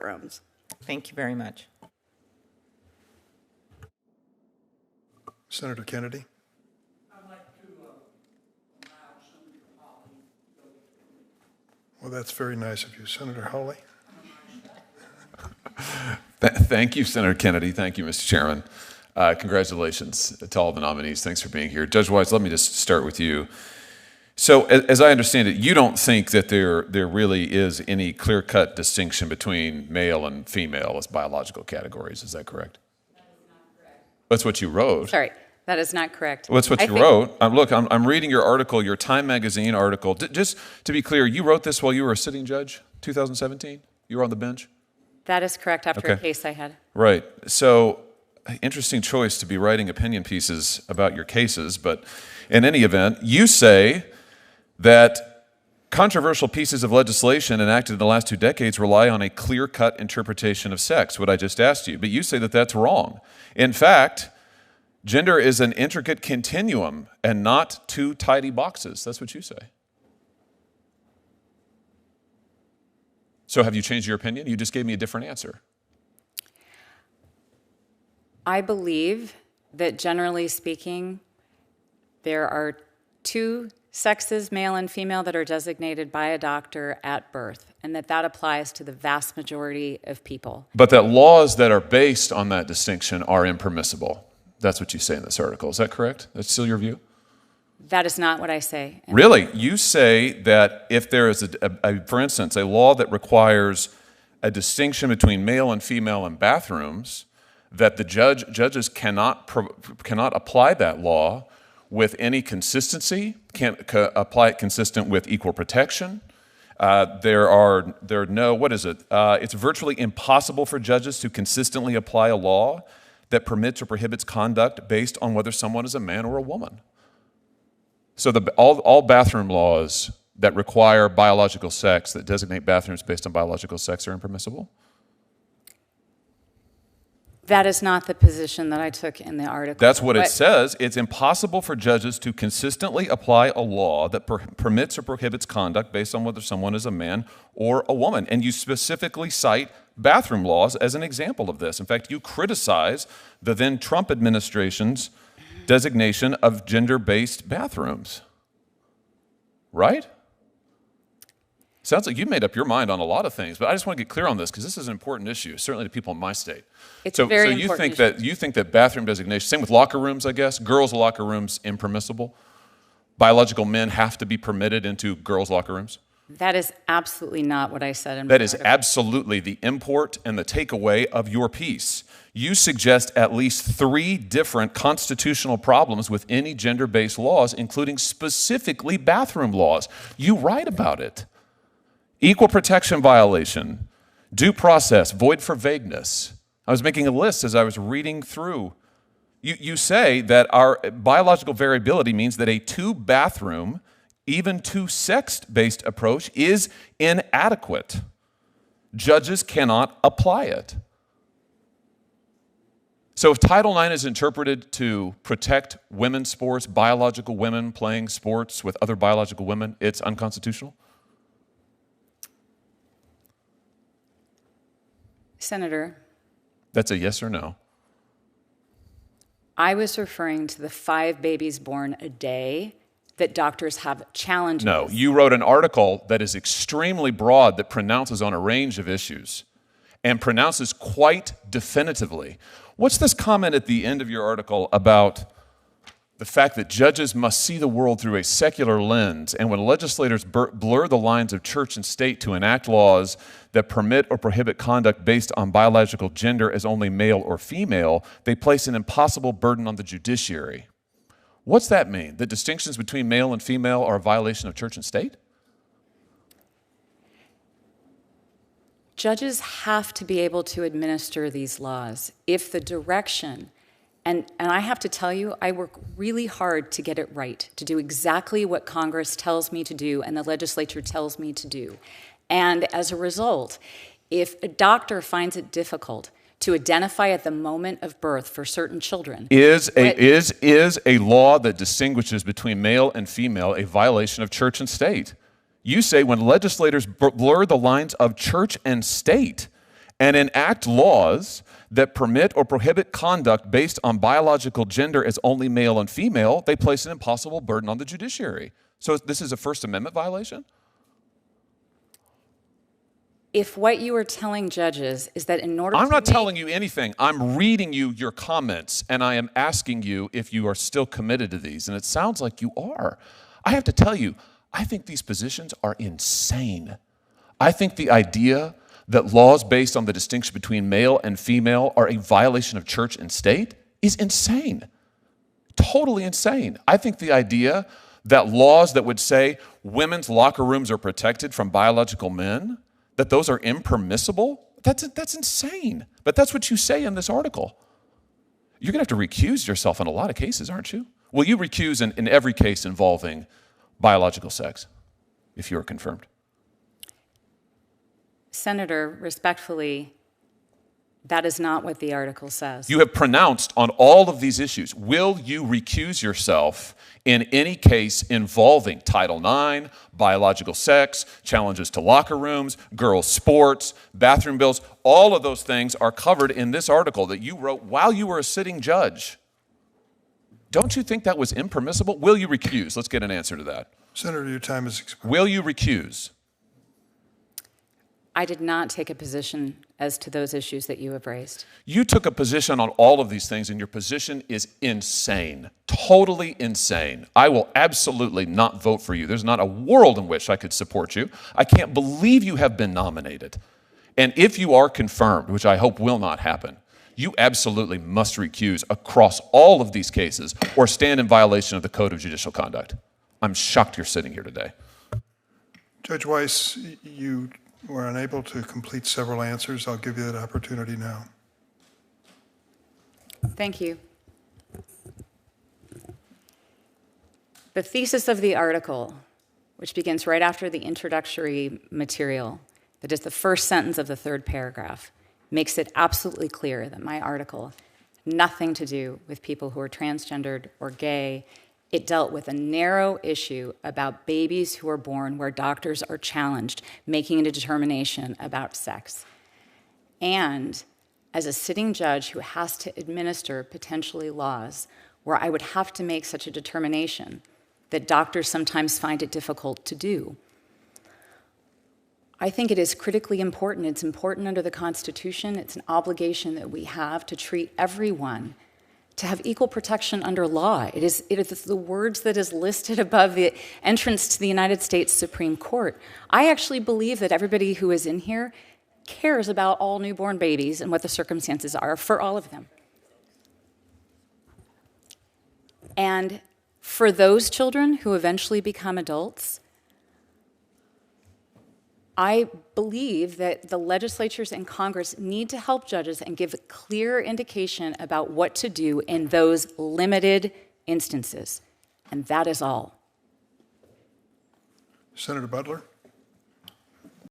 bathrooms. Thank you very much. Senator Kennedy. I'd like to allow Senator Hawley to go. Well, that's very nice of you. Senator Hawley. Thank you, Senator Kennedy. Thank you, Mr. Chairman. Congratulations to all the nominees. Thanks for being here. Judge Wise, let me just start with you. So as I understand it, you don't think that there really is any clear-cut distinction between male and female as biological categories. Is that correct? That is not correct. That's what you wrote. Sorry, that is not correct. Well, that's what you wrote. Look, I'm reading your article, your Time Magazine article. Just to be clear, you wrote this while you were a sitting judge, 2017? You were on the bench? That is correct, after a case I had. Right. So, interesting choice to be writing opinion pieces about your cases, but in any event, you say that controversial pieces of legislation enacted in the last 2 decades rely on a clear-cut interpretation of sex, what I just asked you. But you say that that's wrong. In fact, gender is an intricate continuum and not 2 tidy boxes. That's what you say. So have you changed your opinion? You just gave me a different answer. I believe that generally speaking, there are 2 sexes, male and female, that are designated by a doctor at birth, and that applies to the vast majority of people. But that laws that are based on that distinction are impermissible. That's what you say in this article. Is that correct? That's still your view? That is not what I say. Really? You say that if there is, for instance, a law that requires a distinction between male and female in bathrooms, that the judges cannot apply that law with any consistency, can't apply it consistent with equal protection. There are no, what is it? It's virtually impossible for judges to consistently apply a law that permits or prohibits conduct based on whether someone is a man or a woman. So all bathroom laws that require biological sex, that designate bathrooms based on biological sex, are impermissible? That is not the position that I took in the article. That's what it says. It's impossible for judges to consistently apply a law that permits or prohibits conduct based on whether someone is a man or a woman. And you specifically cite bathroom laws as an example of this. In fact, you criticize the then Trump administration's designation of gender-based bathrooms. Right? Sounds like you've made up your mind on a lot of things, but I just want to get clear on this because this is an important issue, certainly to people in my state. It's a very important issue. You think that bathroom designation, same with locker rooms, I guess, girls' locker rooms impermissible? Biological men have to be permitted into girls' locker rooms? That is absolutely not what I said in my That is article. absolutely the import and the takeaway of your piece. You suggest at least 3 different constitutional problems with any gender-based laws, including specifically bathroom laws. You write about it. Equal protection violation, due process, void for vagueness. I was making a list as I was reading through. You say that our biological variability means that a 2-bathroom, even 2-sex-based approach is inadequate. Judges cannot apply it. So if Title IX is interpreted to protect women's sports, biological women playing sports with other biological women, it's unconstitutional? Senator. That's a yes or no? I was referring to the 5 babies born a day that doctors have challenges. No, you wrote an article that is extremely broad that pronounces on a range of issues and pronounces quite definitively. What's this comment at the end of your article about the fact that judges must see the world through a secular lens, and when legislators blur the lines of church and state to enact laws that permit or prohibit conduct based on biological gender as only male or female, they place an impossible burden on the judiciary? What's that mean? The distinctions between male and female are a violation of church and state? Judges have to be able to administer these laws if the direction, and I have to tell you, I work really hard to get it right, to do exactly what Congress tells me to do and the legislature tells me to do. And as a result, if a doctor finds it difficult to identify at the moment of birth for certain children. Is a law that distinguishes between male and female a violation of church and state? You say when legislators blur the lines of church and state and enact laws that permit or prohibit conduct based on biological gender as only male and female, they place an impossible burden on the judiciary. So this is a First Amendment violation? If what you are telling judges is that in order I'm to not make- telling you anything. I'm reading you your comments, and I am asking you if you are still committed to these, and it sounds like you are. I have to tell you, I think these positions are insane. I think the idea that laws based on the distinction between male and female are a violation of church and state is insane. Totally insane. I think the idea that laws that would say women's locker rooms are protected from biological men, that those are impermissible, that's insane. But that's what you say in this article. You're going to have to recuse yourself in a lot of cases, aren't you? Will you recuse in every case involving biological sex if you are confirmed? Senator, respectfully, that is not what the article says. You have pronounced on all of these issues. Will you recuse yourself in any case involving Title IX, biological sex, challenges to locker rooms, girls' sports, bathroom bills? All of those things are covered in this article that you wrote while you were a sitting judge. Don't you think that was impermissible? Will you recuse? Let's get an answer to that. Senator, your time is expired. Will you recuse? I did not take a position as to those issues that you have raised. You took a position on all of these things, and your position is insane. Totally insane. I will absolutely not vote for you. There's not a world in which I could support you. I can't believe you have been nominated. And if you are confirmed, which I hope will not happen, you absolutely must recuse across all of these cases or stand in violation of the Code of Judicial Conduct. I'm shocked you're sitting here today. Judge Weiss, you were unable to complete several answers. I'll give you that opportunity now. Thank you. The thesis of the article, which begins right after the introductory material, that is the first sentence of the third paragraph, makes it absolutely clear that my article had nothing to do with people who are transgendered or gay. It dealt with a narrow issue about babies who are born where doctors are challenged making a determination about sex. And as a sitting judge who has to administer potentially laws where I would have to make such a determination that doctors sometimes find it difficult to do, I think it is critically important. It's important under the Constitution. It's an obligation that we have to treat everyone to have equal protection under law. It is the words that is listed above the entrance to the United States Supreme Court. I actually believe that everybody who is in here cares about all newborn babies and what the circumstances are for all of them. And for those children who eventually become adults, I believe that the legislatures and Congress need to help judges and give a clear indication about what to do in those limited instances. And that is all. Senator Butler?